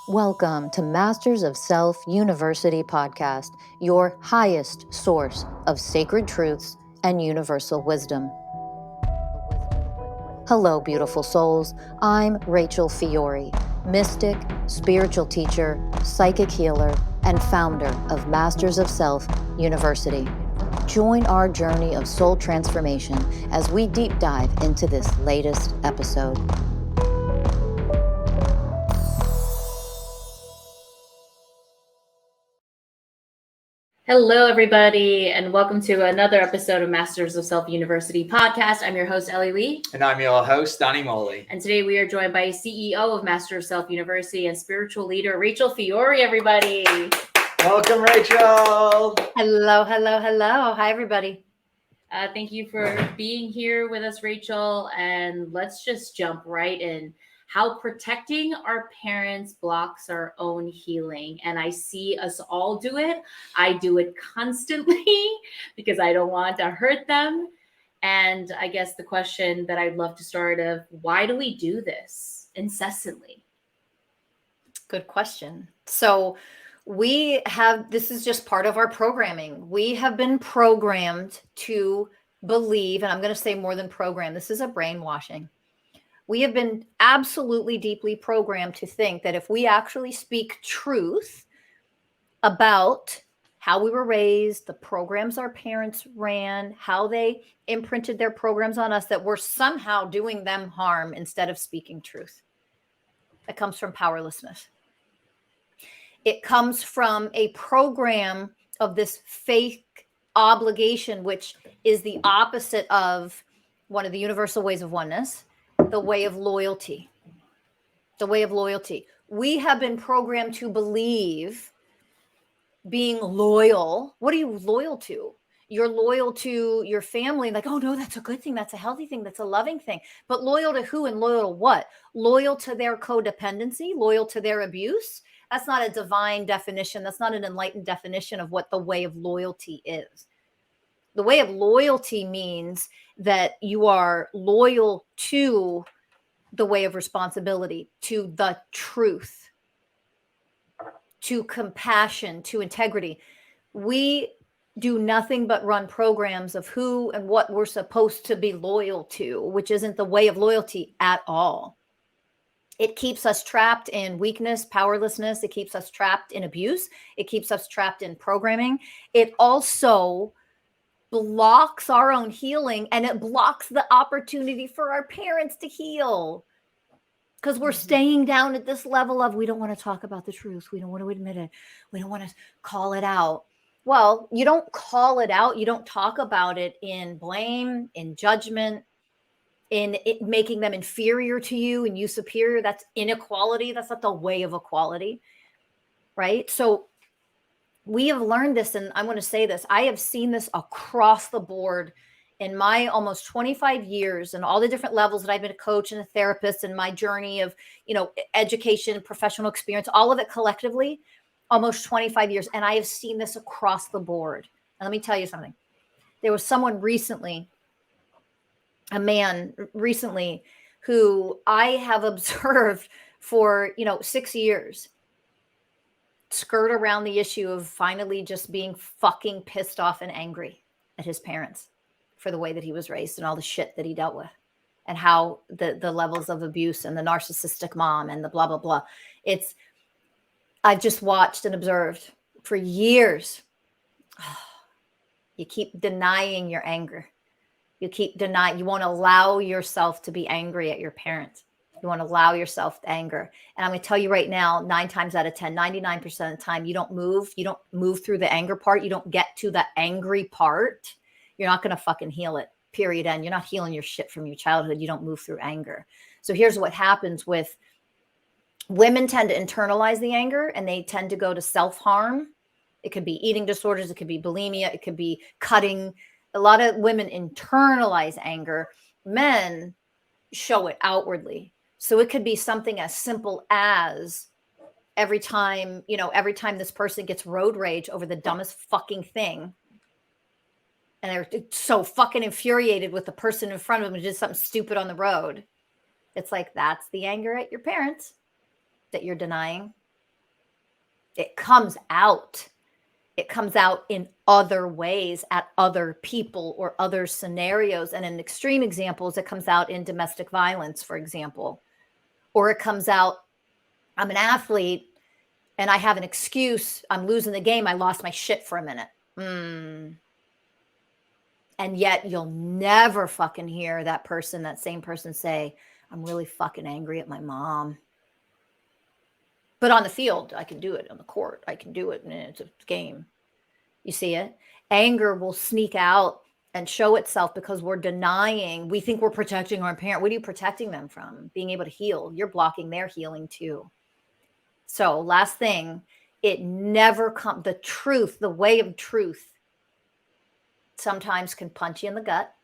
Welcome to Masters of Self University podcast, your highest source of sacred truths and universal wisdom. Hello, beautiful souls. I'm Rachel Fiori, mystic, spiritual teacher, psychic healer, and founder of Masters of Self University. Join our journey of soul transformation as we deep dive into this latest episode. Hello, everybody, and welcome to another episode of Masters of Self University podcast. I'm your host, Ellie Lee. And I'm your host, Morley. And today we are joined by CEO of Masters of Self University and spiritual leader, Rachel Fiori, everybody. Welcome, Rachel. Hello. Hi, everybody. Thank you for being here with us, Rachel. And let's just jump right in. How protecting our parents blocks our own healing. And I see us all do it. I do it constantly because I don't want to hurt them. And I guess the question that I'd love to start of, why do we do this incessantly? Good question. So this is just part of our programming. We have been programmed to believe, and I'm going to say more than program, this is a brainwashing. We have been absolutely deeply programmed to think that if we actually speak truth about how we were raised, the programs our parents ran, how they imprinted their programs on us, that we're somehow doing them harm instead of speaking truth. It comes from powerlessness. It comes from a program of this fake obligation, which is the opposite of one of the universal ways of oneness, the way of loyalty. The way of loyalty. We have been programmed to believe being loyal. What are you loyal to? You're loyal to your family. Like, oh no, that's a good thing. That's a healthy thing. That's a loving thing. But loyal to who and loyal to what? Loyal to their codependency, loyal to their abuse. That's not a divine definition. That's not an enlightened definition of what the way of loyalty is. The way of loyalty means that you are loyal to the way of responsibility, to the truth, to compassion, to integrity. We do nothing but run programs of who and what we're supposed to be loyal to, which isn't the way of loyalty at all. It keeps us trapped in weakness, powerlessness. It keeps us trapped in abuse. It keeps us trapped in programming. It also blocks our own healing, and it blocks the opportunity for our parents to heal, because we're staying down at this level of, we don't want to talk about the truth. We don't want to admit it. We don't want to call it out. Well, you don't call it out. You don't talk about it in blame, in judgment, in it making them inferior to you and you superior. That's inequality. That's not the way of equality, right? So we have learned this, and I'm going to say this. I have seen this across the board in my almost 25 years and all the different levels that I've been a coach and a therapist, and my journey of, education, professional experience, all of it collectively, almost 25 years. And I have seen this across the board. And let me tell you something. There was someone recently, a man recently, who I have observed for, 6 years, skirt around the issue of finally just being fucking pissed off and angry at his parents for the way that he was raised and all the shit that he dealt with, and how the levels of abuse and the narcissistic mom and the blah, blah, blah. I've just watched and observed for years. You keep denying your anger. You won't allow yourself to be angry at your parents. You want to allow yourself to anger. And I'm going to tell you right now, 9 times out of 10, 99% of the time, you don't move through the anger part. You don't get to the angry part. You're not going to fucking heal it, period. And you're not healing your shit from your childhood. You don't move through anger. So here's what happens with women: tend to internalize the anger, and they tend to go to self-harm. It could be eating disorders. It could be bulimia. It could be cutting. A lot of women internalize anger. Men show it outwardly. So it could be something as simple as every time this person gets road rage over the dumbest fucking thing, and they're so fucking infuriated with the person in front of them who did something stupid on the road. It's like, that's the anger at your parents that you're denying. It comes out. It comes out in other ways at other people or other scenarios. And in extreme examples, it comes out in domestic violence, for example. Or it comes out, I'm an athlete and I have an excuse. I'm losing the game. I lost my shit for a minute. And yet you'll never fucking hear that same person say, I'm really fucking angry at my mom. But on the field, I can do it. On the court, I can do it. And it's a game. You see it? Anger will sneak out and show itself because we're denying. We think we're protecting our parent. What are you protecting them from? Being able to heal. You're blocking their healing too. So last thing, it never comes. The truth, the way of truth, sometimes can punch you in the gut.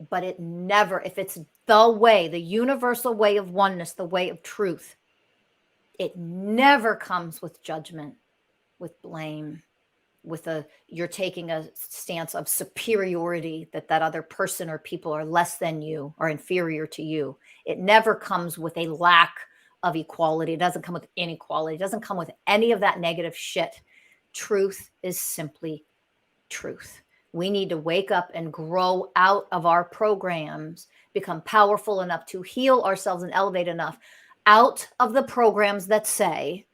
But it never, if it's the way, the universal way of oneness, the way of truth, it never comes with judgment, with blame, you're taking a stance of superiority, that other person or people are less than you, are inferior to you. It never comes with a lack of equality. It doesn't come with inequality. It doesn't come with any of that negative shit. Truth is simply truth. We need to wake up and grow out of our programs, become powerful enough to heal ourselves and elevate enough out of the programs that say,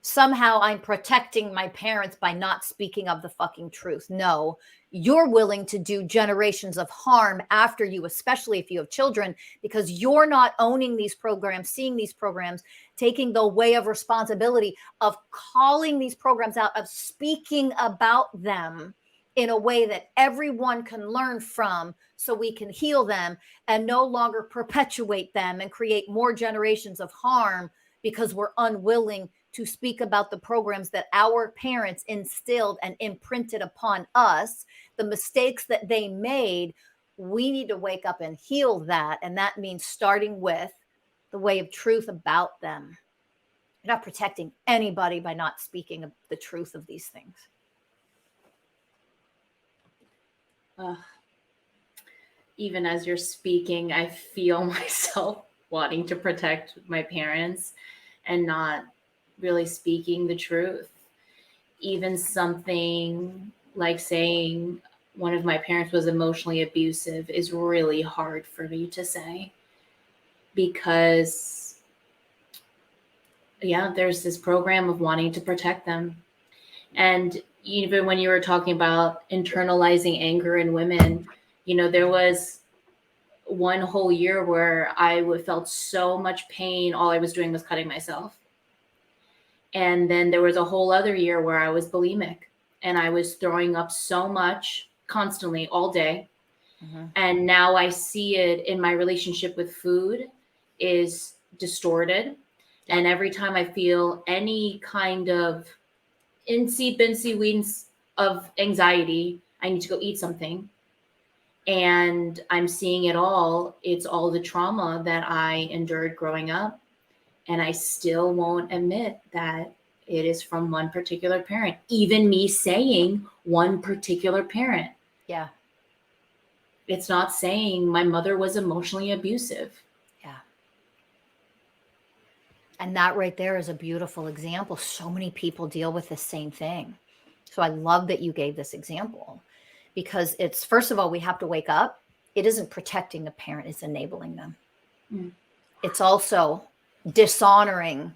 somehow I'm protecting my parents by not speaking of the fucking truth. No, you're willing to do generations of harm after you, especially if you have children, because you're not owning these programs, seeing these programs, taking the way of responsibility of calling these programs out, of speaking about them in a way that everyone can learn from, so we can heal them and no longer perpetuate them and create more generations of harm because we're unwilling to speak about the programs that our parents instilled and imprinted upon us, the mistakes that they made. We need to wake up and heal that. And that means starting with the way of truth about them. You're not protecting anybody by not speaking of the truth of these things. Even as you're speaking, I feel myself wanting to protect my parents and not really speaking the truth. Even something like saying one of my parents was emotionally abusive is really hard for me to say, because there's this program of wanting to protect them. And even when you were talking about internalizing anger in women, there was one whole year where I felt so much pain. All I was doing was cutting myself. And then there was a whole other year where I was bulimic and I was throwing up so much constantly all day. Mm-hmm. And now I see it in my relationship with food is distorted. And every time I feel any kind of incy weeds of anxiety, I need to go eat something. And I'm seeing it all. It's all the trauma that I endured growing up. And I still won't admit that it is from one particular parent, even me saying one particular parent. Yeah. It's not saying my mother was emotionally abusive. Yeah. And that right there is a beautiful example. So many people deal with the same thing. So I love that you gave this example, because it's, first of all, we have to wake up. It isn't protecting the parent, it's enabling them. Mm. It's also dishonoring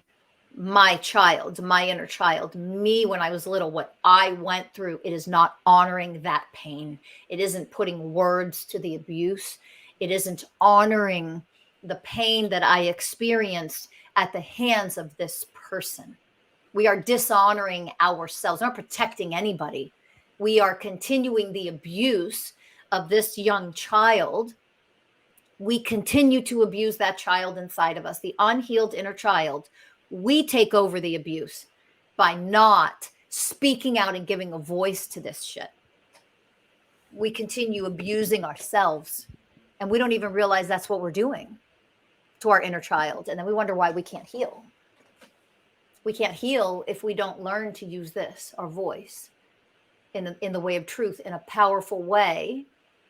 my child, my inner child, me when I was little, what I went through. It is not honoring that pain. It isn't putting words to the abuse. It isn't honoring the pain that I experienced at the hands of this person. We are dishonoring ourselves, not protecting anybody. We are continuing the abuse of this young child. We continue to abuse that child inside of us, the unhealed inner child. We take over the abuse by not speaking out and giving a voice to this shit. We continue abusing ourselves, and we don't even realize that's what we're doing to our inner child. And then we wonder why we can't heal. We can't heal if we don't learn to use this, our voice, in the way of truth, in a powerful way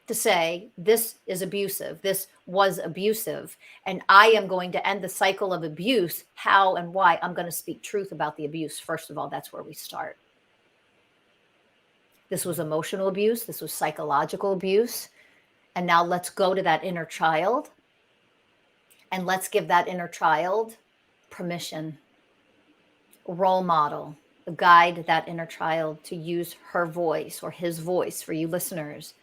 to say, this is abusive, this was abusive, and I am going to end the cycle of abuse. How and why? I'm going to speak truth about the abuse. First of all, that's where we start. This was emotional abuse. This was psychological abuse. And now let's go to that inner child, and let's give that inner child permission, role model, guide that inner child to use her voice or his voice, for you listeners,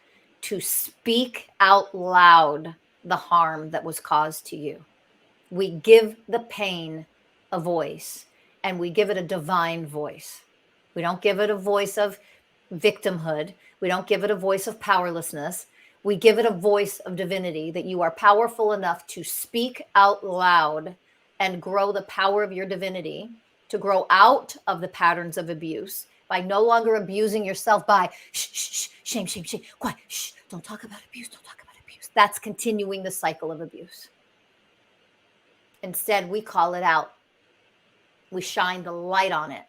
to speak out loud the harm that was caused to you. We give the pain a voice, and we give it a divine voice. We don't give it a voice of victimhood. We don't give it a voice of powerlessness. We give it a voice of divinity, that you are powerful enough to speak out loud and grow the power of your divinity, to grow out of the patterns of abuse by no longer abusing yourself by shame, quiet, don't talk about abuse, don't talk about abuse. That's continuing the cycle of abuse. Instead, we call it out. We shine the light on it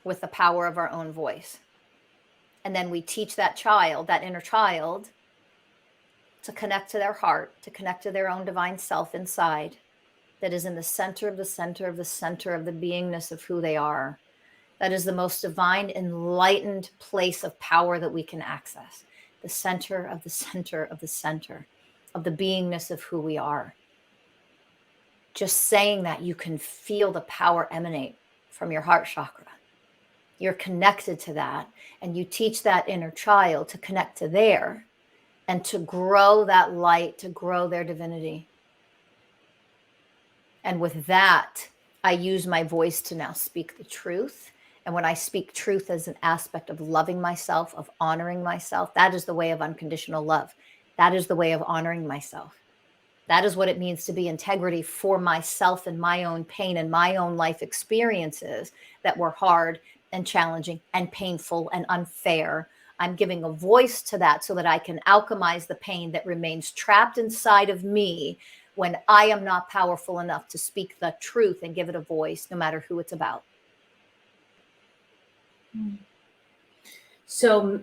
with the power of our own voice. And then we teach that child, that inner child, to connect to their heart, to connect to their own divine self inside, that is in the center of the center of the center of the beingness of who they are. That is the most divine, enlightened place of power that we can access. The center of the center of the center of the beingness of who we are. Just saying that, you can feel the power emanate from your heart chakra. You're connected to that, and you teach that inner child to connect to there and to grow that light, to grow their divinity. And with that, I use my voice to now speak the truth. And when I speak truth as an aspect of loving myself, of honoring myself, that is the way of unconditional love. That is the way of honoring myself. That is what it means to be integrity for myself and my own pain and my own life experiences that were hard and challenging and painful and unfair. I'm giving a voice to that so that I can alchemize the pain that remains trapped inside of me when I am not powerful enough to speak the truth and give it a voice, no matter who it's about. So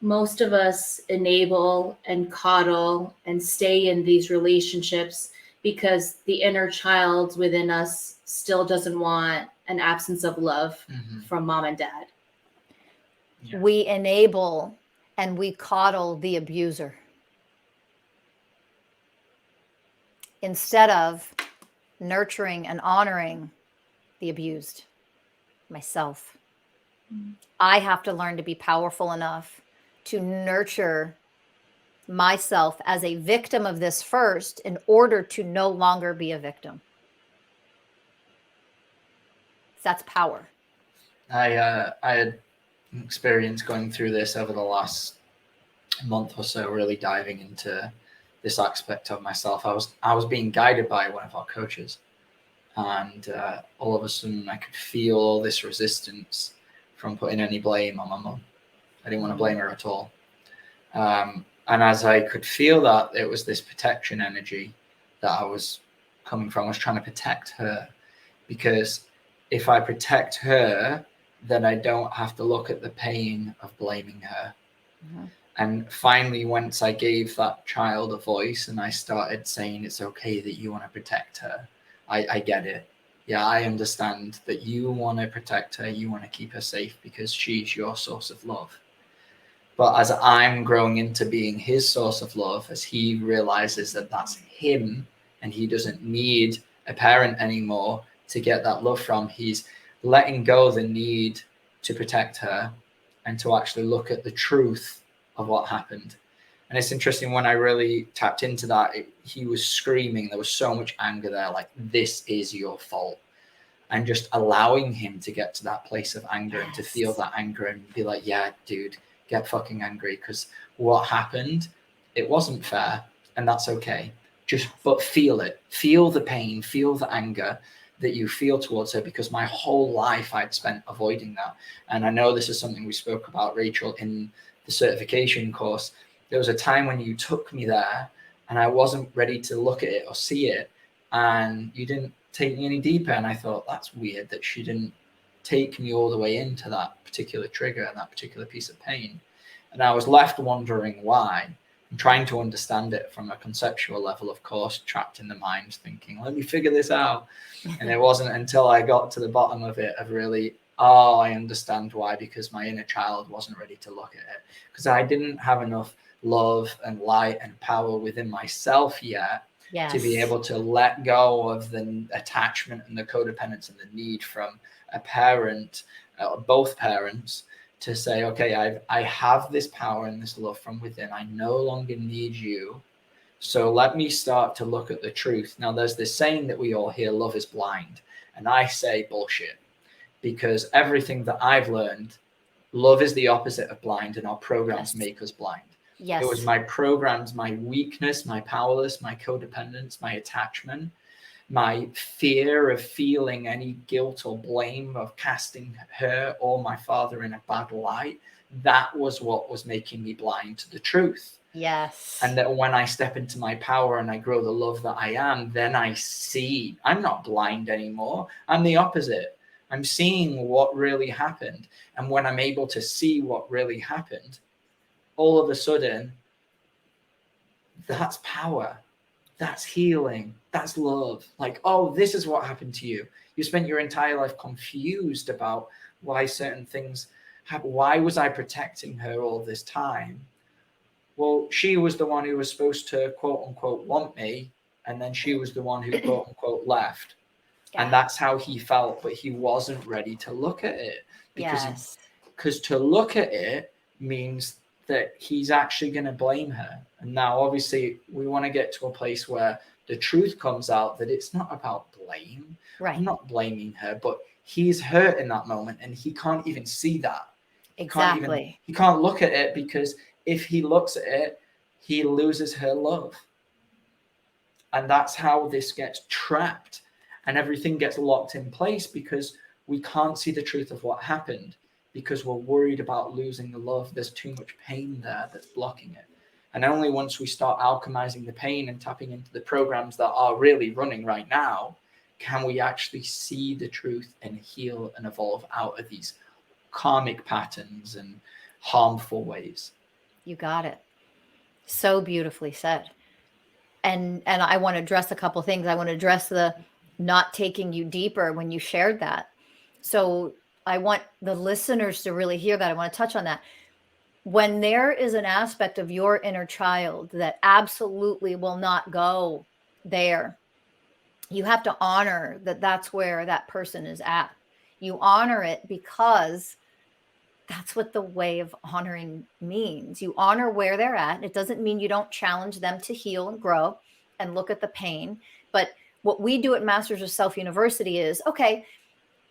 most of us enable and coddle and stay in these relationships because the inner child within us still doesn't want an absence of love from mom and dad. Yeah. We enable and we coddle the abuser instead of nurturing and honoring the abused, myself. I have to learn to be powerful enough to nurture myself as a victim of this first in order to no longer be a victim. That's power. I had an experience going through this over the last month or so, really diving into this aspect of myself. I was being guided by one of our coaches, and all of a sudden I could feel all this resistance from putting any blame on my mum. I didn't want to blame her at all. And as I could feel that, it was this protection energy that I was coming from. I was trying to protect her, because if I protect her, then I don't have to look at the pain of blaming her. And finally, once I gave that child a voice and I started saying, it's okay that you want to protect her. I get it. Yeah, I understand that you want to protect her. You want to keep her safe because she's your source of love. But as I'm growing into being his source of love, as he realizes that that's him and he doesn't need a parent anymore to get that love from, he's letting go the need to protect her and to actually look at the truth of what happened. And it's interesting, when I really tapped into that, he was screaming. There was so much anger there, like, this is your fault. And just allowing him to get to that place of anger and to feel that anger and be like, yeah, dude, get fucking angry, because what happened, it wasn't fair, and that's okay. But feel it. Feel the pain, feel the anger that you feel towards her, because my whole life I'd spent avoiding that. And I know this is something we spoke about, Rachel, in the certification course. There was a time when you took me there and I wasn't ready to look at it or see it, and you didn't take me any deeper. And I thought, that's weird that she didn't take me all the way into that particular trigger and that particular piece of pain. And I was left wondering why. I'm trying to understand it from a conceptual level, of course, trapped in the mind, thinking, let me figure this out. And it wasn't until I got to the bottom of it of really, I understand why, because my inner child wasn't ready to look at it. Because I didn't have enough love and light and power within myself yet to be able to let go of the attachment and the codependence and the need from a parent, both parents, to say, okay, I have this power and this love from within. I no longer need you. So let me start to look at the truth. Now, there's this saying that we all hear, love is blind. And I say bullshit, because everything that I've learned, love is the opposite of blind, and our programs make us blind. Yes. It was my programs, my weakness, my powerless, my codependence, my attachment, my fear of feeling any guilt or blame of casting her or my father in a bad light. That was what was making me blind to the truth. Yes. And that when I step into my power and I grow the love that I am, then I see I'm not blind anymore. I'm the opposite. I'm seeing what really happened. And when I'm able to see what really happened, all of a sudden, that's power. That's healing. That's love. Like, oh, this is what happened to you. You spent your entire life confused about why certain things happen. Why was I protecting her all this time? Well, she was the one who was supposed to, quote unquote, want me. And then she was the one who, quote unquote, left. Yeah. And that's how he felt. But he wasn't ready to look at it. Because to look at it means that he's actually going to blame her. And now, obviously, we want to get to a place where the truth comes out that it's not about blame. Right. I'm not blaming her, but he's hurt in that moment and he can't even see that. Exactly. He can't look at it, because if he looks at it, he loses her love. And that's how this gets trapped and everything gets locked in place, because we can't see the truth of what happened. Because we're worried about losing the love. There's too much pain there that's blocking it. And only once we start alchemizing the pain and tapping into the programs that are really running right now, can we actually see the truth and heal and evolve out of these karmic patterns and harmful ways. You got it. So beautifully said. And I want to address a couple things. I want to address the not taking you deeper when you shared that. So I want the listeners to really hear that. I want to touch on that. When there is an aspect of your inner child that absolutely will not go there, you have to honor that that's where that person is at. You honor it because that's what the way of honoring means. You honor where they're at. It doesn't mean you don't challenge them to heal and grow and look at the pain. But what we do at Masters of Self University is, okay,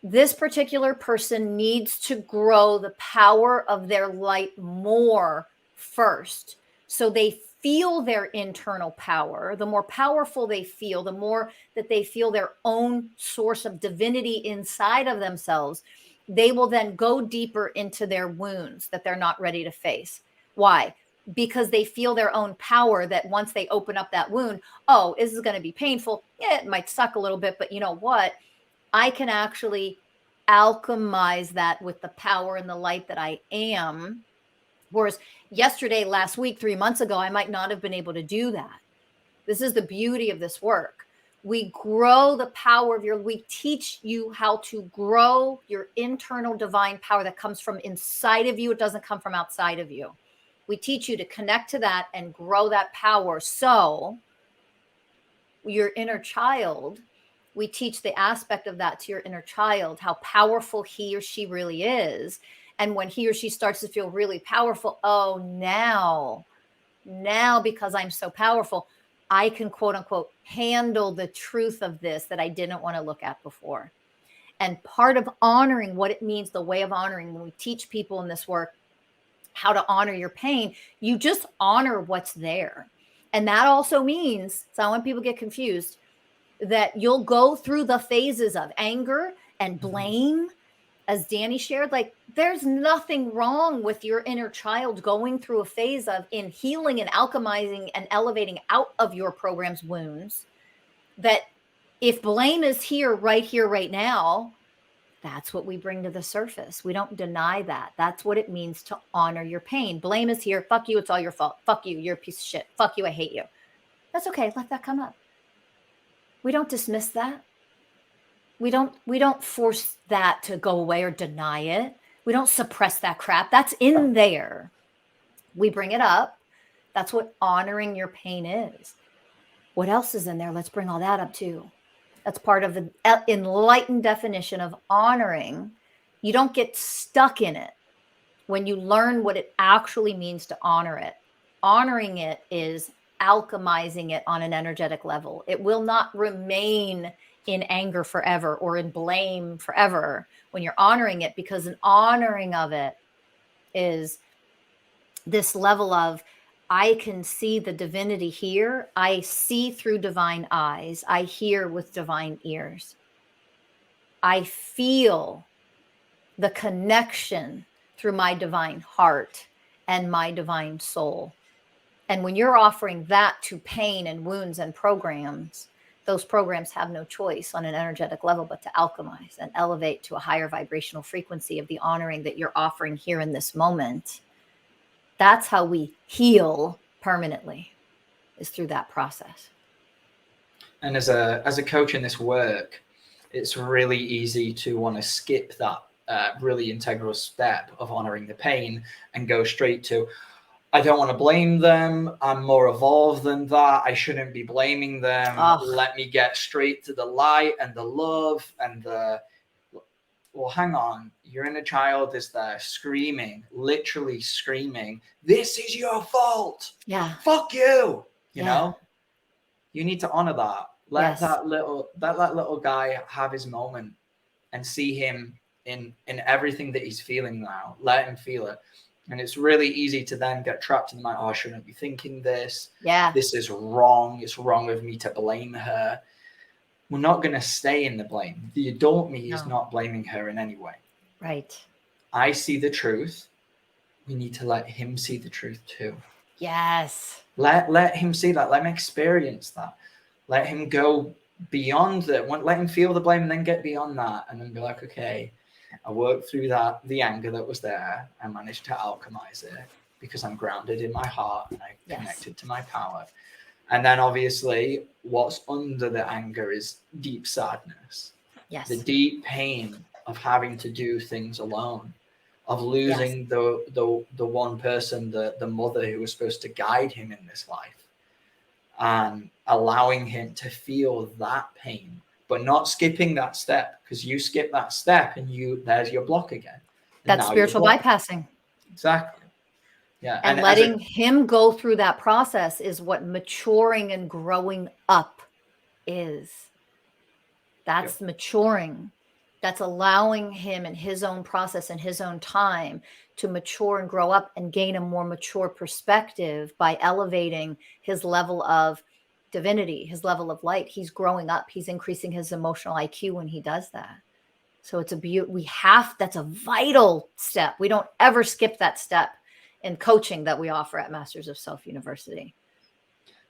this particular person needs to grow the power of their light more first. So they feel their internal power. The more powerful they feel, the more that they feel their own source of divinity inside of themselves, they will then go deeper into their wounds that they're not ready to face. Why? Because they feel their own power, that once they open up that wound, oh, this is going to be painful. Yeah, it might suck a little bit, but you know what? I can actually alchemize that with the power and the light that I am. Whereas yesterday, last week, 3 months ago, I might not have been able to do that. This is the beauty of this work. We grow the power of we teach you how to grow your internal divine power that comes from inside of you. It doesn't come from outside of you. We teach you to connect to that and grow that power. So your inner child, we teach the aspect of that to your inner child, how powerful he or she really is. And when he or she starts to feel really powerful, oh, now because I'm so powerful, I can, quote unquote, handle the truth of this that I didn't want to look at before. And part of honoring what it means, the way of honoring, when we teach people in this work how to honor your pain, you just honor what's there. And that also means, so I don't want people to get confused, that you'll go through the phases of anger and blame. As Danny shared, like, there's nothing wrong with your inner child going through a phase of in healing and alchemizing and elevating out of your program's wounds. That if blame is here, right now, That's what we bring to the surface. We don't deny that. That's what it means to honor your pain. Blame is here. Fuck you. It's all your fault. Fuck you. You're a piece of shit. Fuck you. I hate you. That's okay. Let that come up. We don't dismiss that. We don't force that to go away or deny it. We don't suppress that crap. That's in there. We bring it up. That's what honoring your pain is. What else is in there? Let's bring all that up too. That's part of the enlightened definition of honoring. You don't get stuck in it when you learn what it actually means to honor it. Honoring it is alchemizing it on an energetic level. It will not remain in anger forever or in blame forever when you're honoring it, because an honoring of it is this level of, I can see the divinity here. I see through divine eyes. I hear with divine ears. I feel the connection through my divine heart and my divine soul. And when you're offering that to pain and wounds and programs, those programs have no choice on an energetic level but to alchemize and elevate to a higher vibrational frequency of the honoring that you're offering here in this moment. That's how we heal permanently, is through that process. And as a coach in this work, it's really easy to want to skip that really integral step of honoring the pain and go straight to, I don't want to blame them. I'm more evolved than that. I shouldn't be blaming them. Let me get straight to the light and the love and the, well, hang on. Your inner child is there screaming, literally screaming, this is your fault. Yeah. Fuck you. You know, you need to honor that. Let that little guy have his moment and see him in everything that he's feeling now. Let him feel it. And it's really easy to then get trapped in the mind, oh, I shouldn't be thinking this. Yeah. This is wrong. It's wrong of me to blame her. We're not going to stay in the blame. The adult me is not blaming her in any way. Right. I see the truth. We need to let him see the truth too. Yes. Let him see that. Let him experience that. Let him go beyond that. Let him feel the blame and then get beyond that. And then be like, okay, I worked through that, the anger that was there. I managed to alchemize it because I'm grounded in my heart and I connected to my power. And then obviously what's under the anger is deep sadness. Yes. The deep pain of having to do things alone, of losing the one person, the mother who was supposed to guide him in this life, and allowing him to feel that pain, but not skipping that step, because you skip that step and there's your block again. That's spiritual bypassing. Exactly. Yeah. And letting him go through that process is what maturing and growing up is. That's maturing. That's allowing him in his own process and his own time to mature and grow up and gain a more mature perspective by elevating his level of divinity, his level of light. He's growing up. He's increasing his emotional IQ when he does that. So it's that's a vital step. We don't ever skip that step in coaching that we offer at Masters of Self University.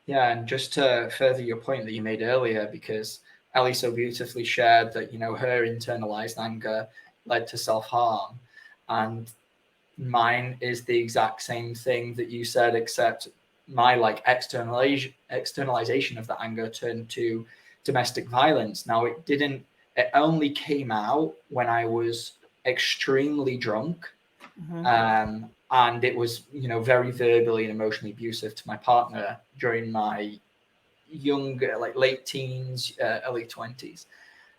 Yeah. And just to further your point that you made earlier, because Ellie so beautifully shared that, her internalized anger led to self-harm. And mine is the exact same thing that you said, except my externalization of the anger turned to domestic violence. Now it only came out when I was extremely drunk. Mm-hmm. And it was, very verbally and emotionally abusive to my partner during my younger, late teens, early 20s.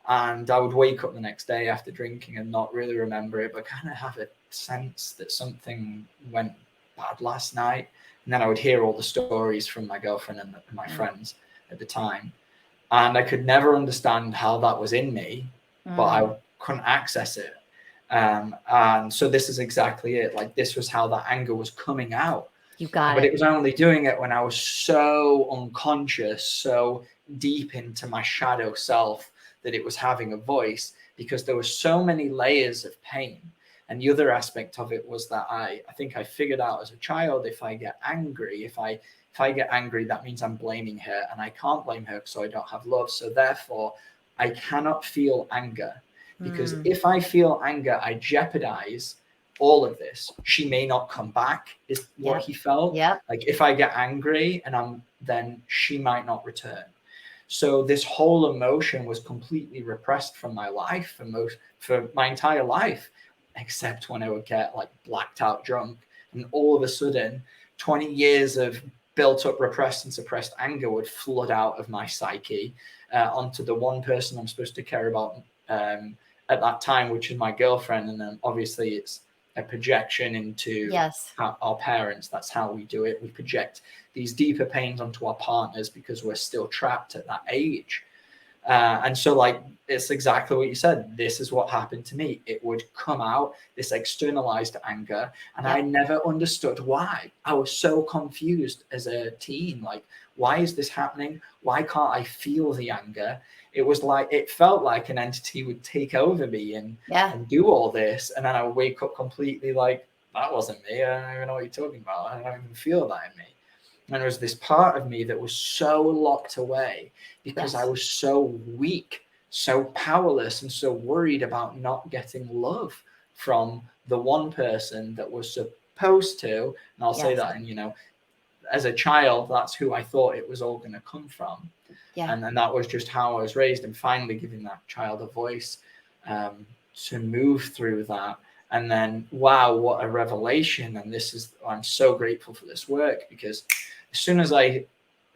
And I would wake up the next day after drinking and not really remember it, but kind of have a sense that something went bad last night. And then I would hear all the stories from my girlfriend and my friends at the time. And I could never understand how that was in me, but I couldn't access it. And so this is exactly it. This was how that anger was coming out. You got But it was only doing it when I was so unconscious, so deep into my shadow self that it was having a voice, because there were so many layers of pain. And the other aspect of it was that I think I figured out as a child, if I get angry, if I get angry, that means I'm blaming her, and I can't blame her because I don't have love. So therefore, I cannot feel anger. because if I feel anger, I jeopardize all of this. She may not come back, is what he felt. Like if I get angry and then she might not return. So this whole emotion was completely repressed from my life for my entire life, except when I would get like blacked out drunk, and all of a sudden 20 years of built up repressed and suppressed anger would flood out of my psyche onto the one person I'm supposed to care about at that time, which is my girlfriend. And then obviously it's a projection into our parents. That's how we do it. We project these deeper pains onto our partners because we're still trapped at that age. And so like, it's exactly what you said. This is what happened to me. It would come out, this externalized anger, and I never understood why. I was so confused as a teen. Like, why is this happening? Why can't I feel the anger? It was like, it felt like an entity would take over me and do all this. And then I would wake up completely like, that wasn't me. I don't even know what you're talking about. I don't even feel that in me. And there was this part of me that was so locked away because I was so weak, so powerless, and so worried about not getting love from the one person that was supposed to. And I'll say that, and you know, as a child, that's who I thought it was all going to come from. And that was just how I was raised, and finally giving that child a voice to move through that. And then, wow, what a revelation. And I'm so grateful for this work, because as soon as I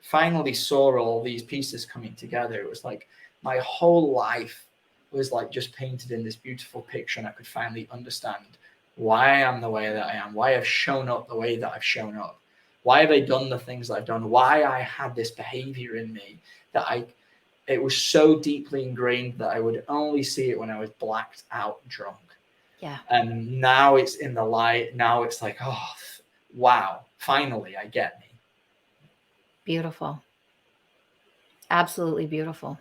finally saw all these pieces coming together, it was like my whole life was like just painted in this beautiful picture, and I could finally understand why I am the way that I am, why I've shown up the way that I've shown up, why have I done the things that I've done, why I had this behavior in me that it was so deeply ingrained that I would only see it when I was blacked out drunk. And now it's in the light. Now it's like, oh, wow, finally I get me. Beautiful. Absolutely beautiful.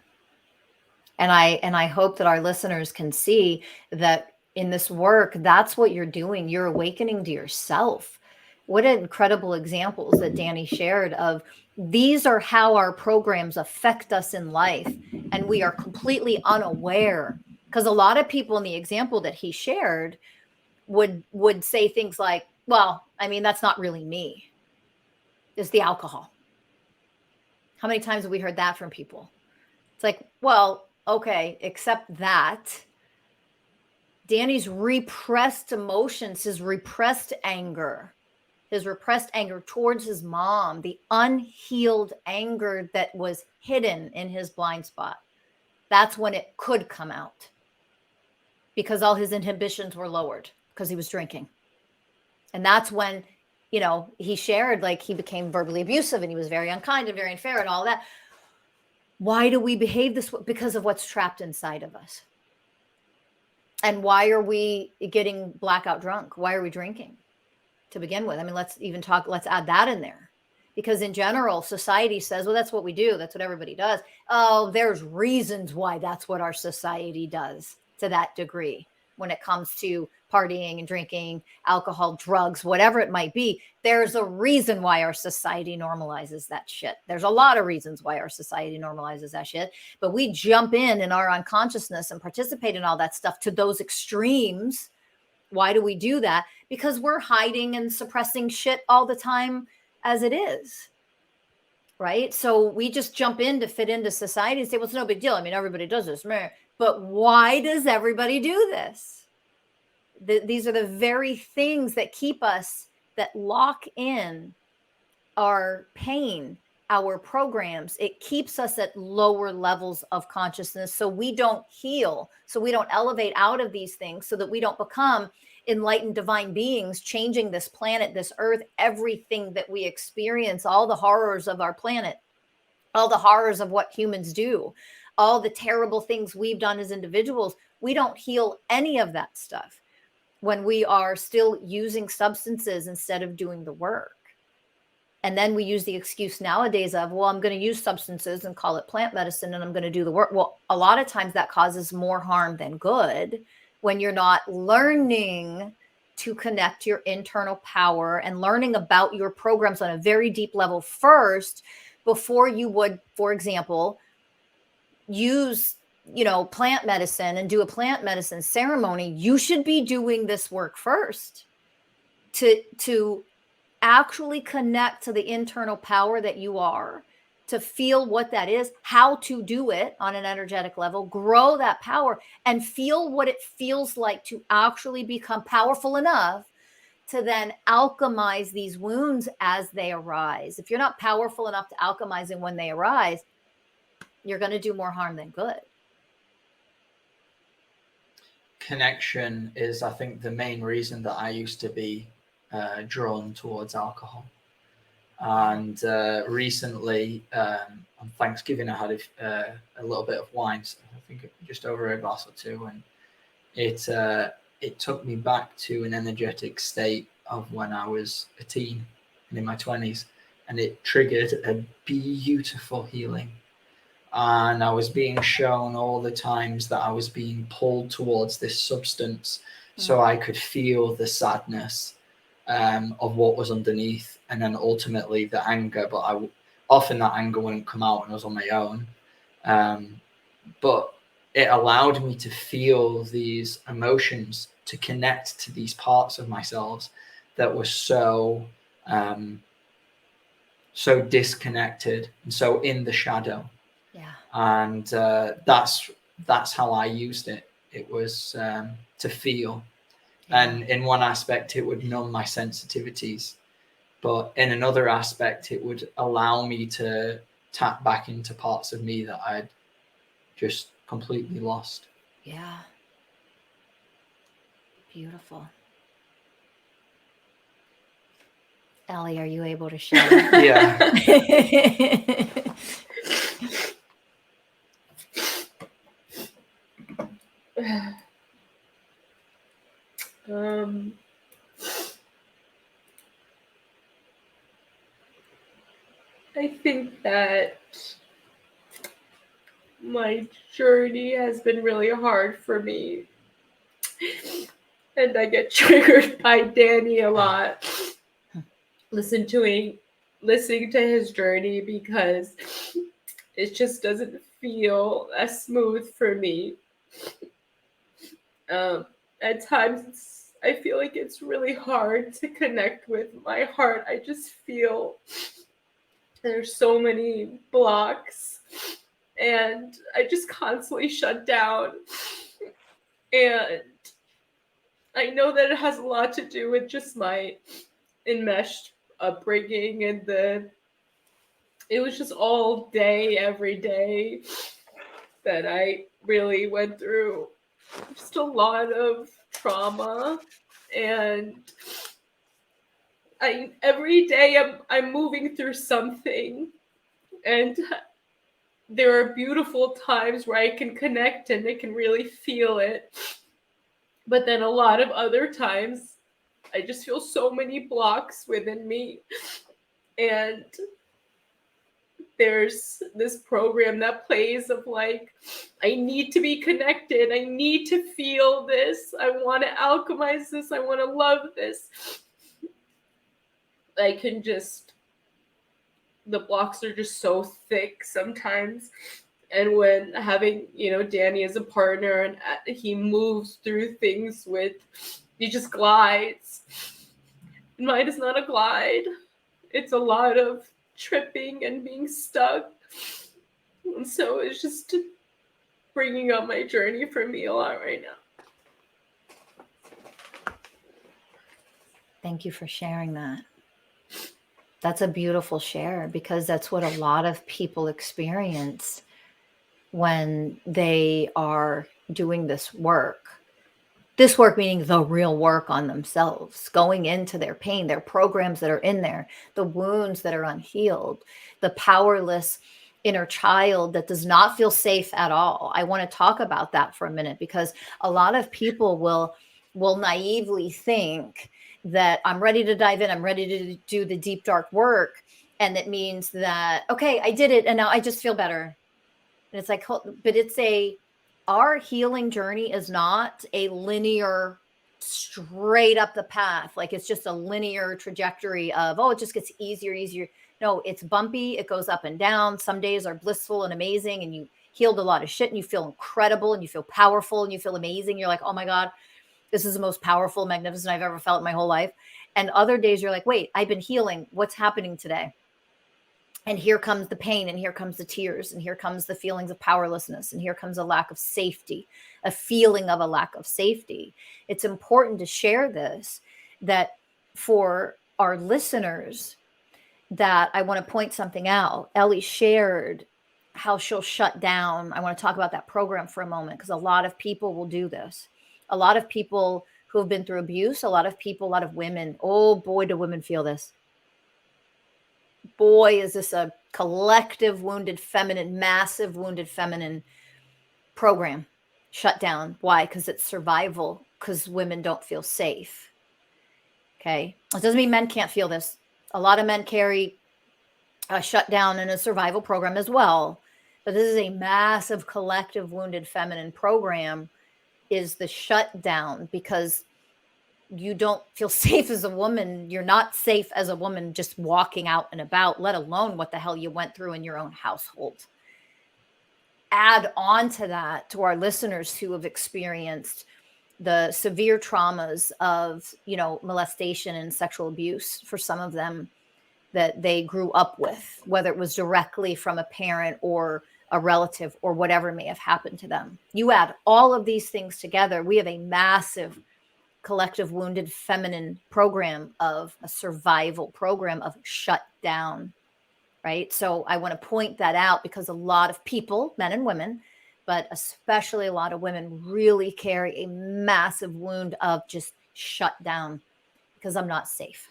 And I hope that our listeners can see that in this work, that's what you're doing. You're awakening to yourself. What incredible examples that Danny shared of these are how our programs affect us in life. And we are completely unaware, because a lot of people in the example that he shared would say things like, well, I mean, that's not really me. It's the alcohol. How many times have we heard that from people? It's like, well, okay, except that Danny's repressed emotions, his repressed anger towards his mom, the unhealed anger that was hidden in his blind spot. That's when it could come out, because all his inhibitions were lowered because he was drinking. And that's when, you know, he shared, like, he became verbally abusive and he was very unkind and very unfair and all that. Why do we behave this way? Because of what's trapped inside of us. And why are we getting blackout drunk? Why are we drinking to begin with? I mean, let's add that in there. Because in general, society says, well, that's what we do. That's what everybody does. Oh, there's reasons why that's what our society does to that degree. When it comes to partying and drinking, alcohol, drugs, whatever it might be, there's a reason why our society normalizes that shit. There's a lot of reasons why our society normalizes that shit, but we jump in our unconsciousness and participate in all that stuff to those extremes. Why do we do that? Because we're hiding and suppressing shit all the time as it is. Right? So we just jump in to fit into society and say, well, it's no big deal. I mean, everybody does this. But why does everybody do this? These are the very things that keep us, that lock in our pain, our programs. It keeps us at lower levels of consciousness, so we don't heal, so we don't elevate out of these things, so that we don't become enlightened divine beings, changing this planet, this earth, everything that we experience, all the horrors of our planet, all the horrors of what humans do, all the terrible things we've done as individuals. We don't heal any of that stuff when we are still using substances instead of doing the work. And then we use the excuse nowadays of, well, I'm going to use substances and call it plant medicine, and I'm going to do the work. Well, a lot of times that causes more harm than good, when you're not learning to connect your internal power and learning about your programs on a very deep level first, before you would, for example, use plant medicine and do a plant medicine ceremony, you should be doing this work first to actually connect to the internal power that you are, to feel what that is, how to do it on an energetic level, grow that power, and feel what it feels like to actually become powerful enough to then alchemize these wounds as they arise. If you're not powerful enough to alchemize them when they arise, you're going to do more harm than good. Connection is, I think, the main reason that I used to be drawn towards alcohol. And recently, on Thanksgiving, I had a little bit of wine, so I think just over a glass or two, and it took me back to an energetic state of when I was a teen and in my 20s, and it triggered a beautiful healing. And I was being shown all the times that I was being pulled towards this substance so I could feel the sadness of what was underneath, and then ultimately the anger. But often that anger wouldn't come out when I was on my own. But it allowed me to feel these emotions, to connect to these parts of myself that were so disconnected and so in the shadow. Yeah. And that's how I used it. It was to feel. Yeah. And in one aspect, it would numb my sensitivities. But in another aspect, it would allow me to tap back into parts of me that I'd just completely lost. Yeah. Beautiful. Ellie, are you able to share? Yeah. I think that my journey has been really hard for me. And I get triggered by Danny a lot. Listening to his journey, because it just doesn't feel as smooth for me. At times I feel like it's really hard to connect with my heart. I just feel there's so many blocks, and I just constantly shut down. And I know that it has a lot to do with just my enmeshed upbringing, and it was just all day, every day, that I really went through just a lot of trauma. And every day I'm moving through something, and there are beautiful times where I can connect and I can really feel it. But then a lot of other times I just feel so many blocks within me. And there's this program that plays of like, I need to be connected. I need to feel this. I want to alchemize this. I want to love this. The blocks are just so thick sometimes. And when having, Danny as a partner, and he moves through things he just glides. Mine is not a glide. It's a lot of tripping and being stuck. And so it's just bringing up my journey for me a lot right now. Thank you for sharing that. That's a beautiful share, because that's what a lot of people experience when they are doing this work. This work meaning the real work on themselves, going into their pain, their programs that are in there, the wounds that are unhealed, the powerless inner child that does not feel safe at all. I want to talk about that for a minute, because a lot of people will naively think that I'm ready to dive in, I'm ready to do the deep, dark work. And it means that, okay, I did it, and now I just feel better. And it's like, but our healing journey is not a linear, straight up the path. Like it's just a linear trajectory of, it just gets easier. No, it's bumpy. It goes up and down. Some days are blissful and amazing, and healed a lot of shit and you feel incredible and you feel powerful and you feel amazing. You're like, oh my God, this is the most powerful, magnificent I've ever felt in my whole life. And other days you're like, wait, I've been healing. What's happening today? And here comes the pain, and here comes the tears, and here comes the feelings of powerlessness, and here comes a lack of safety, a feeling of a lack of safety. It's important to share this, that for our listeners, that I want to point something out. Ellie shared how she'll shut down. I want to talk about that program for a moment, because a lot of people will do this. A lot of people who have been through abuse, a lot of women, oh boy, do women feel this. Boy, is this a collective wounded feminine, massive wounded feminine program. Shut down. Why? Because it's survival, because women don't feel safe. Okay. It doesn't mean men can't feel this. A lot of men carry a shutdown and a survival program as well. But this is a massive collective wounded feminine program, is the shutdown, because you don't feel safe as a woman. You're not safe as a woman just walking out and about, let alone what the hell you went through in your own household. Add on to that, to our listeners who have experienced the severe traumas of, molestation and sexual abuse, for some of them, that they grew up with, whether it was directly from a parent or a relative or whatever may have happened to them. You add all of these things together, we have a massive collective wounded feminine program, of a survival program of shutdown, right? So I want to point that out, because a lot of people, men and women, but especially a lot of women, really carry a massive wound of just shut down, because I'm not safe.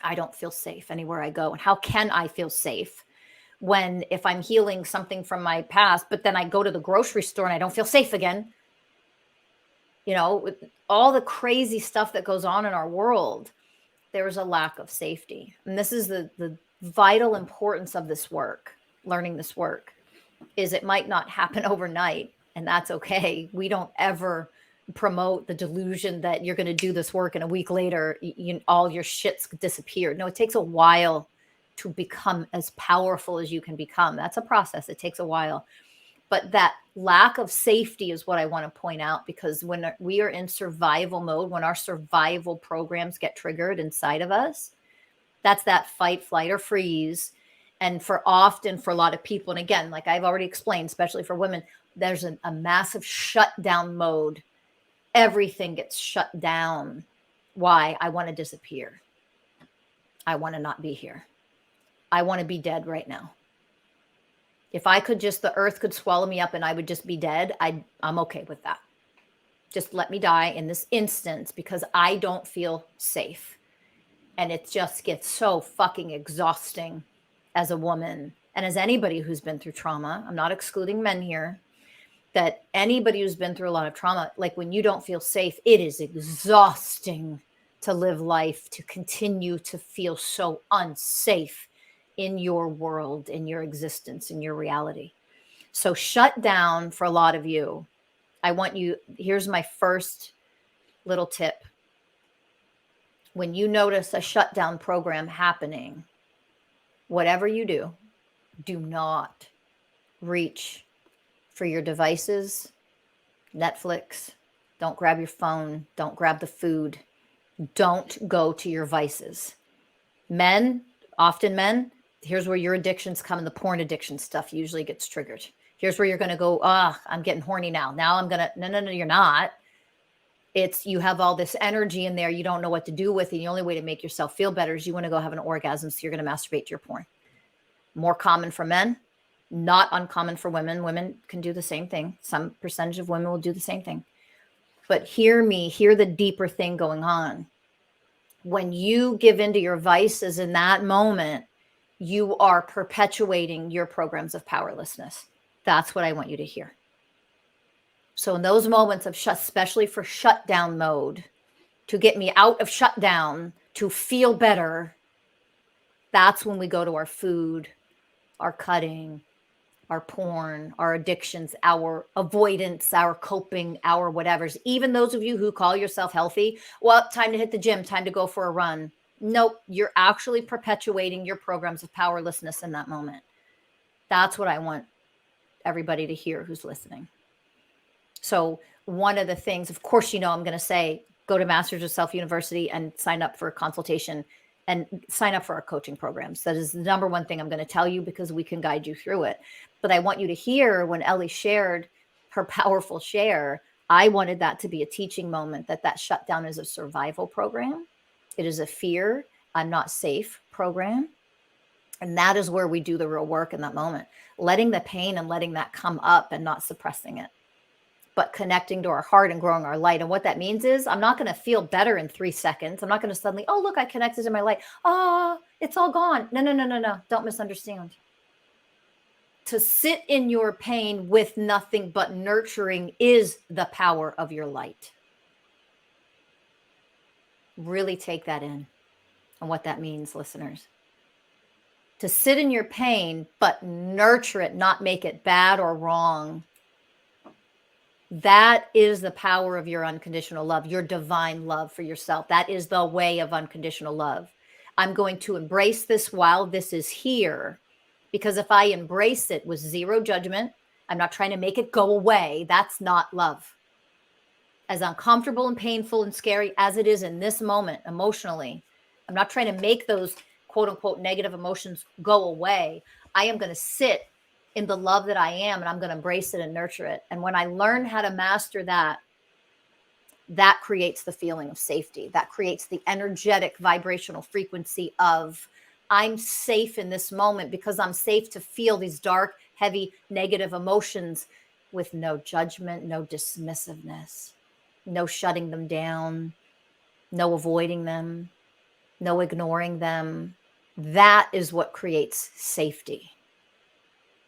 I don't feel safe anywhere I go. And how can I feel safe when, if I'm healing something from my past, but then I go to the grocery store and I don't feel safe again? All the crazy stuff that goes on in our world, there's a lack of safety. And this is the vital importance of this work, learning this work, is it might not happen overnight, and that's okay. We don't ever promote the delusion that you're going to do this work and a week later, all your shit's disappeared. No, it takes a while to become as powerful as you can become. That's a process. It takes a while. But that lack of safety is what I want to point out, because when we are in survival mode, when our survival programs get triggered inside of us, that's that fight, flight, or freeze. And for a lot of people, and again, like I've already explained, especially for women, there's a massive shutdown mode. Everything gets shut down. Why? I want to disappear. I want to not be here. I want to be dead right now. If I could the earth could swallow me up and I would just be dead, I'm okay with that. Just let me die in this instance, because I don't feel safe. And it just gets so fucking exhausting as a woman, and as anybody who's been through trauma. I'm not excluding men here, that anybody who's been through a lot of trauma, like when you don't feel safe, it is exhausting to live life, to continue to feel so unsafe in your world, in your existence, in your reality. So shut down, for a lot of you, here's my first little tip. When you notice a shutdown program happening, whatever you do, do not reach for your devices, Netflix. Don't grab your phone. Don't grab the food. Don't go to your vices. Men, here's where your addictions come, and the porn addiction stuff usually gets triggered. Here's where you're going to go, I'm getting horny now. Now I'm going to, no, you're not. It's, you have all this energy in there. You don't know what to do with it. The only way to make yourself feel better is you want to go have an orgasm. So you're going to masturbate to your porn. More common for men, not uncommon for women. Women can do the same thing. Some percentage of women will do the same thing. But hear the deeper thing going on. When you give into your vices in that moment, you are perpetuating your programs of powerlessness. That's what I want you to hear. So in those moments of especially for shutdown mode, to get me out of shutdown, to feel better, that's when we go to our food, our cutting, our porn, our addictions, our avoidance, our coping, our whatevers. Even those of you who call yourself healthy, well, time to hit the gym, time to go for a run. Nope, you're actually perpetuating your programs of powerlessness in that moment. That's what I want everybody to hear who's listening. So one of the things, of course, I'm going to say, go to Masters of Self University and sign up for a consultation and sign up for our coaching programs. That is the number one thing I'm going to tell you, because we can guide you through it. But I want you to hear when Ellie shared her powerful share, I wanted that to be a teaching moment, that shutdown is a survival program. It is a fear, I'm not safe program. And that is where we do the real work in that moment, letting the pain and letting that come up and not suppressing it, but connecting to our heart and growing our light. And what that means is I'm not going to feel better in 3 seconds. I'm not going to suddenly, oh, look, I connected to my light. Oh, it's all gone. No. Don't misunderstand. To sit in your pain with nothing but nurturing is the power of your light. Really take that in and what that means, listeners. To sit in your pain, but nurture it, not make it bad or wrong. That is the power of your unconditional love, your divine love for yourself. That is the way of unconditional love. I'm going to embrace this while this is here, because if I embrace it with zero judgment, I'm not trying to make it go away. That's not love. As uncomfortable and painful and scary as it is in this moment emotionally, I'm not trying to make those quote unquote negative emotions go away. I am going to sit in the love that I am, and I'm going to embrace it and nurture it. And when I learn how to master that, that creates the feeling of safety. That creates the energetic vibrational frequency of I'm safe in this moment, because I'm safe to feel these dark, heavy, negative emotions with no judgment, no dismissiveness, no shutting them down, no avoiding them, no ignoring them. That is what creates safety.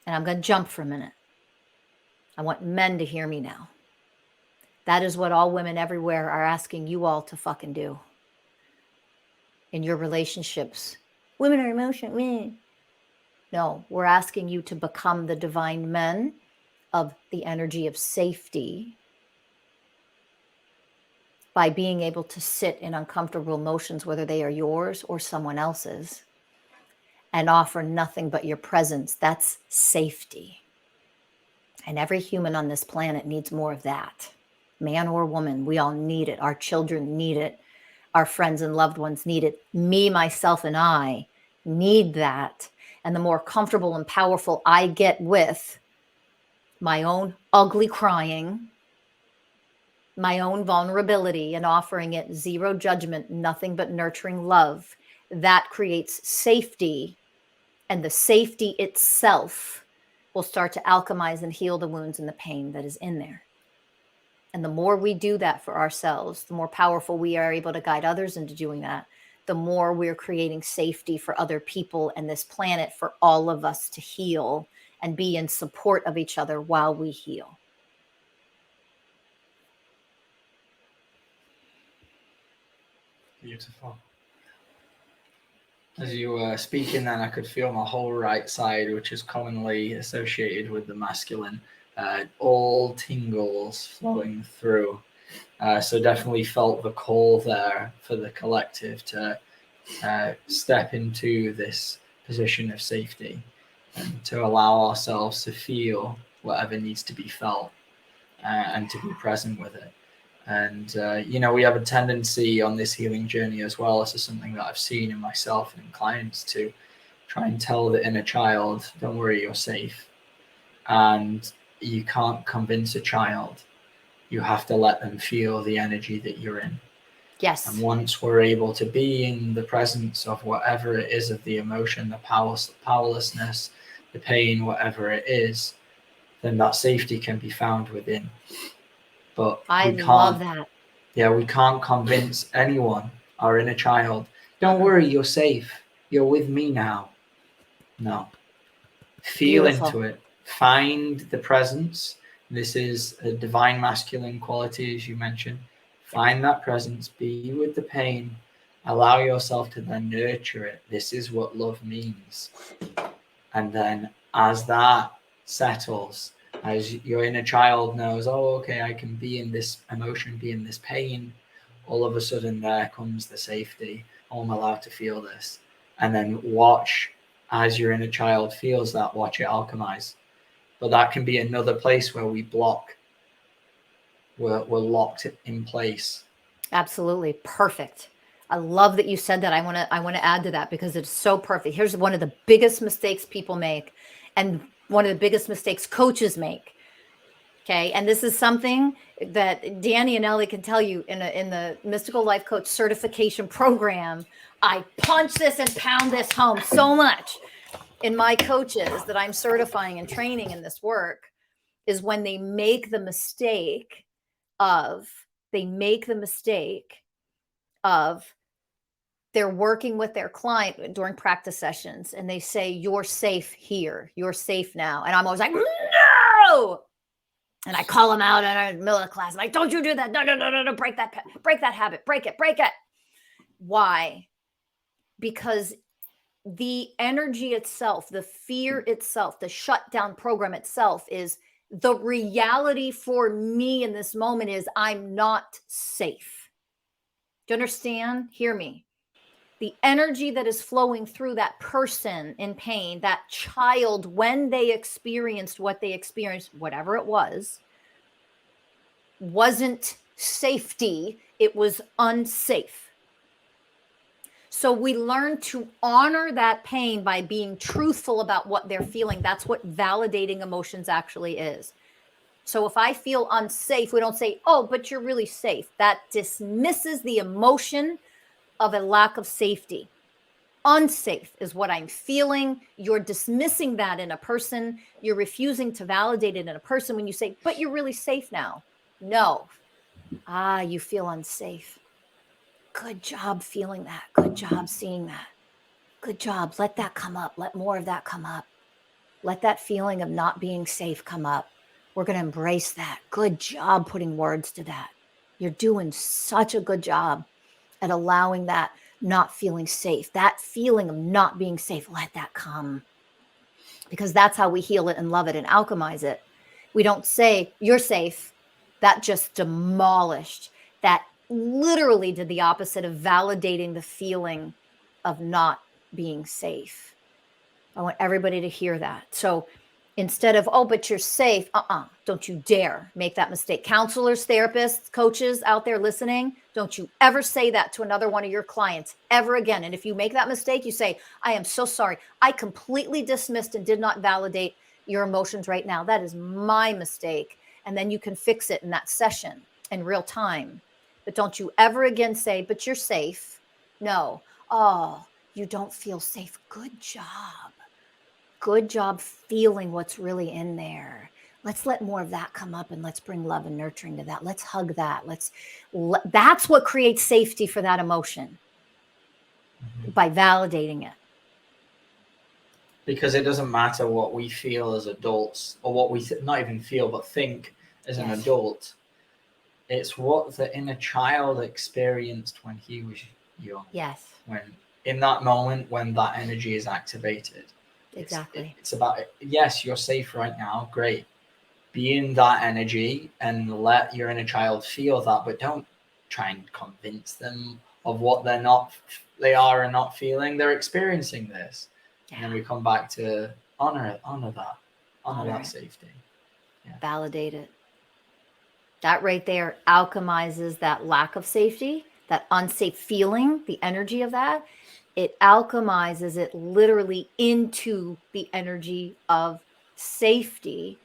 And I'm going to jump for a minute. I want men to hear me now. That is what all women everywhere are asking you all to fucking do in your relationships. Women are emotional. Women. No, we're asking you to become the divine men of the energy of safety by being able to sit in uncomfortable emotions, whether they are yours or someone else's, and offer nothing but your presence. That's safety. And every human on this planet needs more of that. Man or woman, we all need it. Our children need it. Our friends and loved ones need it. Me, myself, and I need that. And the more comfortable and powerful I get with my own ugly crying, my own vulnerability, and offering it zero judgment, nothing but nurturing love, that creates safety. And the safety itself will start to alchemize and heal the wounds and the pain that is in there. And the more we do that for ourselves, the more powerful we are able to guide others into doing that, the more we're creating safety for other people and this planet, for all of us to heal and be in support of each other while we heal. Beautiful. As you were speaking then, I could feel my whole right side, which is commonly associated with the masculine, all tingles flowing through. So definitely felt the call there for the collective to step into this position of safety and to allow ourselves to feel whatever needs to be felt and to be present with it. And, we have a tendency on this healing journey as well. This is something that I've seen in myself and in clients, to try and tell the inner child, don't worry, you're safe. And you can't convince a child. You have to let them feel the energy that you're in. Yes. And once we're able to be in the presence of whatever it is, of the emotion, the powerlessness, the pain, whatever it is, then that safety can be found within. But I love that. Yeah, we can't convince anyone, our inner child, don't worry, you're safe. You're with me now. No. Feel Beautiful. into it. Find the presence. This is a divine masculine quality, as you mentioned. Find that presence. Be with the pain. Allow yourself to then nurture it. This is what love means. And then as that settles, as your inner child knows, oh, okay, I can be in this emotion, be in this pain, all of a sudden there comes the safety. Oh, I'm allowed to feel this. And then watch as your inner child feels that, watch it alchemize. But that can be another place where we block. We're locked in place. Absolutely. Perfect. I love that you said that. I want to add to that because it's so perfect. Here's one of the biggest mistakes people make, and one of the biggest mistakes coaches make. Okay. And this is something that Danny and Ellie can tell you in the Mystical Life Coach certification program. I punch this and pound this home so much in my coaches that I'm certifying and training in this work, is when they make the mistake of they're working with their client during practice sessions and they say, you're safe here. You're safe now. And I'm always like, no. And I call them out in the middle of the class. I'm like, don't you do that. No. Break that habit. Break it. Why? Because the energy itself, the fear itself, the shutdown program itself is the reality for me in this moment is I'm not safe. Do you understand? Hear me. The energy that is flowing through that person in pain, that child, when they experienced what they experienced, whatever it was, wasn't safety. It was unsafe. So we learn to honor that pain by being truthful about what they're feeling. That's what validating emotions actually is. So if I feel unsafe, we don't say, oh, but you're really safe. That dismisses the emotion of a lack of safety. Unsafe is what I'm feeling. You're dismissing that in a person. You're refusing to validate it in a person when you say, but you're really safe now. No. You feel unsafe. Good job feeling that. Good job seeing that. Good job. Let that come up. Let more of that come up. Let that feeling of not being safe come up. We're going to embrace that. Good job putting words to that. You're doing such a good job at allowing that not feeling safe, that feeling of not being safe. Let that come, because that's how we heal it and love it and alchemize it. We don't say you're safe. That just demolished. That literally did the opposite of validating the feeling of not being safe. I want everybody to hear that. So instead of, oh, but you're safe, don't you dare make that mistake. Counselors, therapists, coaches out there listening, don't you ever say that to another one of your clients ever again. And if you make that mistake, you say, I am so sorry. I completely dismissed and did not validate your emotions right now. That is my mistake. And then you can fix it in that session in real time. But don't you ever again say, but you're safe. No. Oh, you don't feel safe. Good job. Good job feeling what's really in there. Let's let more of that come up and let's bring love and nurturing to that. Let's hug that. That's what creates safety for that emotion, by validating it. Because it doesn't matter what we feel as adults, or what we not even feel but think as an adult. It's what the inner child experienced when he was young. Yes. When in that moment when that energy is activated. Exactly. It's about, yes, you're safe right now. Great. Be in that energy and let your inner child feel that, but don't try and convince them of what they are and not feeling. They're experiencing this. Yeah. And then we come back to honor that safety. Yeah. Validate it. That right there alchemizes that lack of safety, that unsafe feeling, the energy of that. It alchemizes it literally into the energy of safety.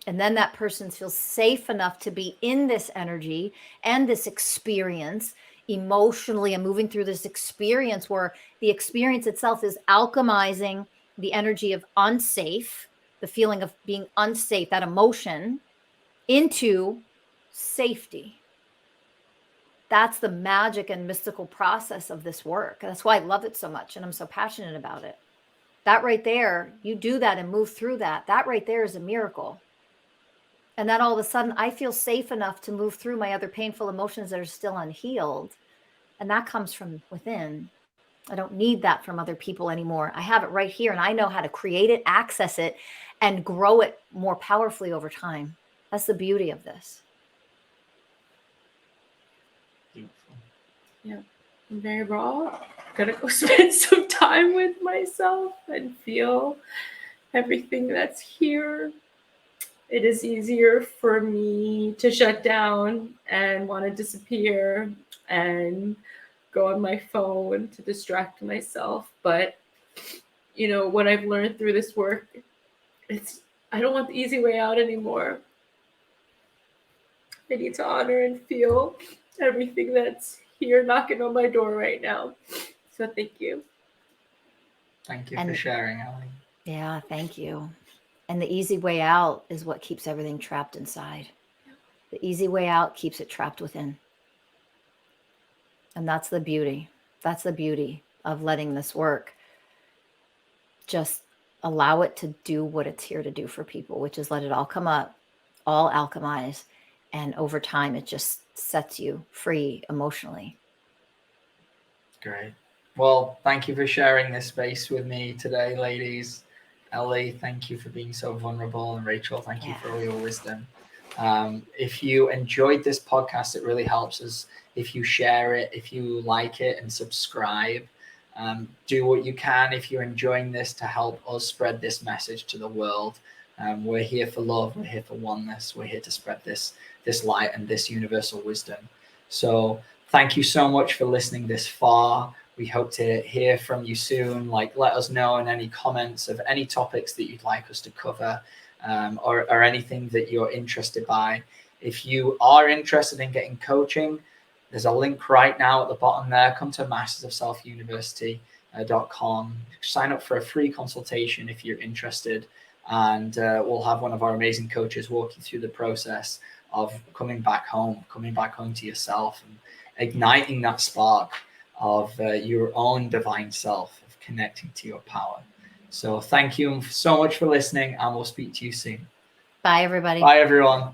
And then that person feels safe enough to be in this energy and this experience emotionally, and moving through this experience where the experience itself is alchemizing the energy of unsafe, the feeling of being unsafe, that emotion, into safety. That's the magic and mystical process of this work. That's why I love it so much and I'm so passionate about it. That right there, you do that and move through that. That right there is a miracle. And then all of a sudden, I feel safe enough to move through my other painful emotions that are still unhealed. And that comes from within. I don't need that from other people anymore. I have it right here and I know how to create it, access it, and grow it more powerfully over time. That's the beauty of this. Beautiful. Yeah, I'm very raw. Gotta go spend some time with myself and feel everything that's here. it is easier for me to shut down and want to disappear and go on my phone to distract myself. But, you know, what I've learned through this work, I don't want the easy way out anymore. I need to honor and feel everything that's here knocking on my door right now. So thank you. Thank you for And- sharing, Ellie. Yeah, thank you. And the easy way out is what keeps everything trapped inside. The easy way out keeps it trapped within. And that's the beauty. That's the beauty of letting this work. Just allow it to do what it's here to do for people, which is let it all come up, all alchemize. And over time, it just sets you free emotionally. Great. Well, thank you for sharing this space with me today, ladies. Ellie, thank you for being so vulnerable. And Rachel, thank you for all your wisdom. If you enjoyed this podcast, it really helps us if you share it, if you like it and subscribe. Do what you can if you're enjoying this to help us spread this message to the world. We're here for love. We're here for oneness. We're here to spread this light and this universal wisdom. So thank you so much for listening this far. We hope to hear from you soon. Let us know in any comments of any topics that you'd like us to cover, or anything that you're interested by. If you are interested in getting coaching, there's a link right now at the bottom there. Come to mastersofselfuniversity.com. Sign up for a free consultation if you're interested, and we'll have one of our amazing coaches walk you through the process of coming back home to yourself and igniting that spark of your own divine self, of connecting to your power. So thank you so much for listening, and we'll speak to you soon. Bye, everybody. Bye, everyone.